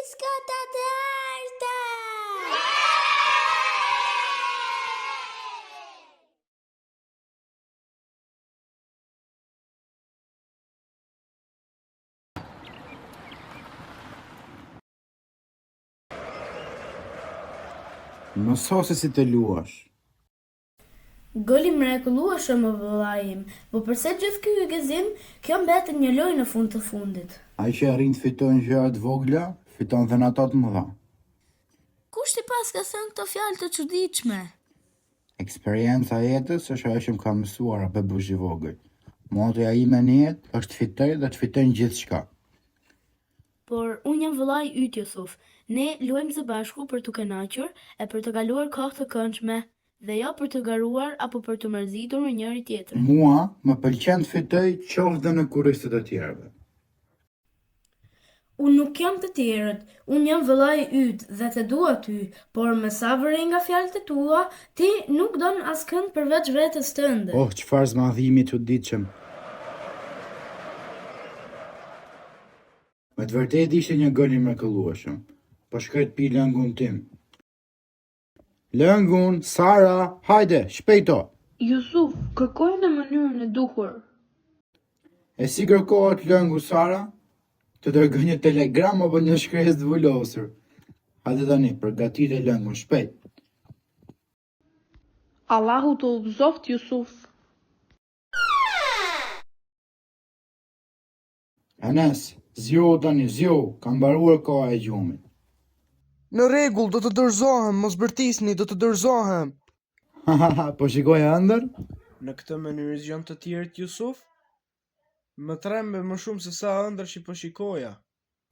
Biskota të arta! Mëso se si të luash. Goli mrekullueshëm o vëlla im, po përse gjithë ky gëzim, kjo mbetet një lojë në fund të fundit. Ai që arrin të fitojnë gjëra të vogla, fiton dhe në ato të mëdha. Kush ti pas ka thënë këto fjalë të çuditshme? Eksperienca e jetës është ajo që më ka mësuar bebush i vogël. Motoja ime në jetë është të fitoj dhe të fitojnë gjithçka. Por unë jam vëllai yt Jusuf. Ne luajmë së bashku për të kënaqur e për të kaluar kohë të këndshme, dhe jo për të garuar apo për të mërzitur me njëri tjetrin. Mua më pëlqen të fitoj qoftë në kurriz të tjerëve. Unë nuk jam të tjerët, unë jam vëllai yt dhe të dua ty, por me sa vëre nga fjalët e tua, ti nuk don askënd përveç vetes tënde. Oh, çfarë zmadhimi i çuditshëm. Me të vërtetë ishte një gol i mrekullueshëm. Po shkoj të pi lëngun tim. Lëngun, Sara, hajde, shpejto. Jusuf, kërkoj në mënyrën e duhur. E si kërkohet lëngu, Sara? Të dërgoj një telegram apo një shkresë të vulosur. Hajde tani, përgatite lëngun shpejt. Allahu të udhëzoft Jusuf. Enes, zgjohu tani, zgjohu, ka mbaruar koha e gjumit. Në rregull, do të dorëzohem, mos bërtisni, do të dorëzohem. Po shikoj ëndër? Në këtë mënyrë zgjon të tjerët Jusuf? Më trembe më shumë se sa ëndër që po shikoja.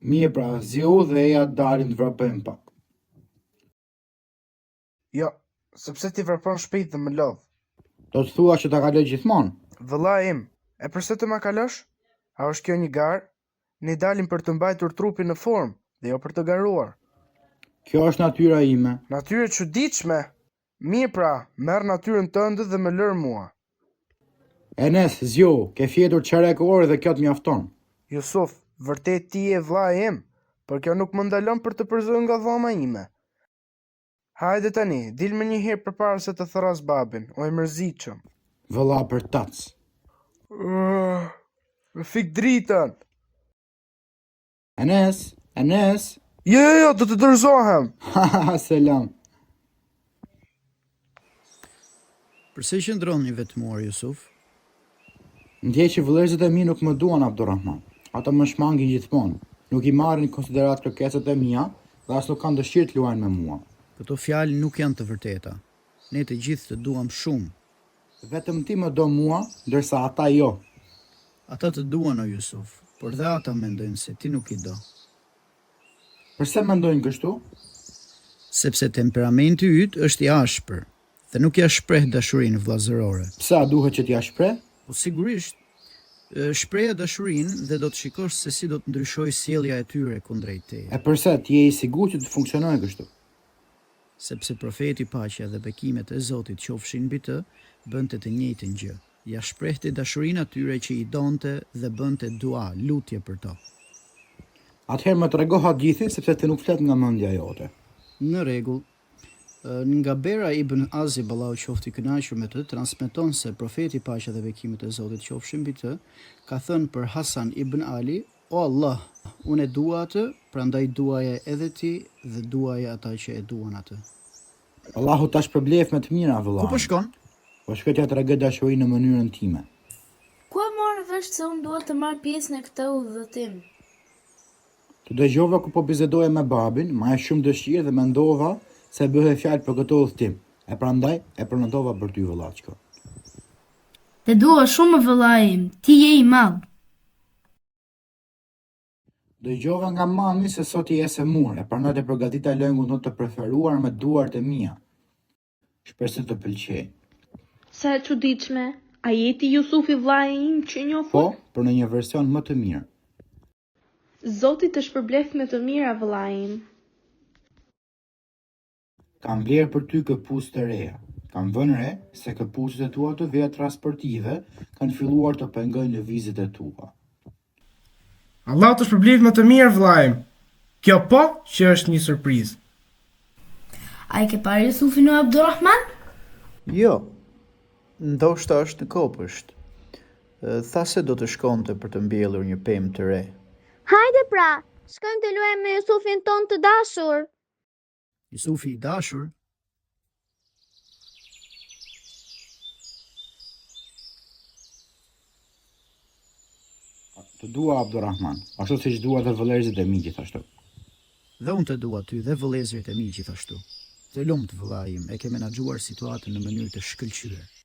Mirë pra, zgjohu dhe eja dalim të vrapojmë pak. Jo, sepse ti vrapon shpejt dhe më lodh. Do të thua që ta kaloj gjithmonë? Vëlla im, e përse të ma kalosh? A është kjo një garë? Ne dalim për të mbajtur trupin në formë dhe jo për të garuar. Kjo është natyra ime. Natyrë e çuditshme. Mirë pra, merr natyrën tënde dhe më lër mua. Enes, zgjohu, ke fjetur çerek orë dhe kjo të mjafton. Jusuf, vërtet ti je vllai im, por kjo nuk më ndalon për të përzyer nga dhoma ime. Hajde tani, dil më një herë përpara se të therras babin, o i mërzitshëm. Vëlla për tac. Më fik dritën. Enes. Jo, do të dorëzohem. Haha, selam. Përse qëndroni vetmuar, Jusuf? Ndjej që vëllezërit e mi nuk më duan Abdurrahman. Ata më shmangin gjithmonë. Nuk i marrin në konsiderat kërkesat e mia dhe as nuk kanë dëshirë të luajnë me mua. Këto fjalë nuk janë të vërteta. Ne të gjithë të duam shumë. Vetëm ti më do mua, ndërsa ata jo. Ata të duan o Jusuf, por dhe ata mendojnë se ti nuk i do. Përse mendojnë kështu? Sepse temperamenti yt është i ashpër dhe nuk ja shpreh dashurinë vëllazërore. Pse a duhet që t'ja shpreh? Po sigurisht, shpreha dashurinë dhe do të shikosh se si do të ndryshojë sjellja e tyre kundrejt teje. E përse ti je i sigurt që të funksionojë kështu? Sepse profeti paqja dhe bekimet e Zotit qofshin mbi të, bënte të njëjtën gjë. Ja shprehte dashurinë atyre që i donte dhe bënte dua, lutje për to. Atëherë më trego hadithin sepse ti nuk flet nga mendja jote. Në rregull. Nga Bera ibn Azib, Allahu qoftë i kënaqur me të, transmeton se profeti paqja dhe bekimet e Zotit qofshin mbi të, ka thënë për Hasan ibn Ali: "O Allah, unë e dua atë, prandaj duaje edhe ti dhe duaje ata që e duan atë." Allahu ta shpërblef me të mira vëllai. Ku po shkon? Po shkoj t'ja tregoj dashurinë në mënyrën time. Ku e morë vesh se unë duhet të marr pjesë në këtë udhëtim? Të dëgjova ku po bizedoje me babin, ma e shumë dëshirë dhe mendova se bëhe fjalë për këtë udhëtim. E prandaj e pronotova për ty vëllaçko. Të dua shumë vëllai im, ti je i madh. Dëgjova nga mami se sot i ese mur, e prandaj të përgatita lëngun tonë të preferuar me duart e mia. Shpresoj të pëlqej. Sa e çuditshme, a jeti Jusufi vllai im që njohur? Po, për në një version më të mirë. Zoti të shpërbleft me të mira vllai im. Kam blerë për ty këpucë të reja. Kam vënë re se këpucët e tua të vetra sportive kanë filluar të pengojnë lëvizjet e tua. Allah të shpërblet më të mirë vllai im. Kjo po që është një surprizë. A i ke parë Jusufin o Abdurrahman? Jo, ndoshta është në kopësht. Tha se do të shkonte për të mbjellur një pemë të re. Hajde pra, shkojmë të luajmë me Jusufin ton të dashur. Jusufi i dashur? Të dua Abdurrahman, ashtu siç dua dhe vëllezërit e mi gjithashtu. Dhe unë të dua ty dhe vëllezërit e mi gjithashtu. Të lumt vëlla im, e ke menaxhuar situatën në mënyrë të shkëlqyer.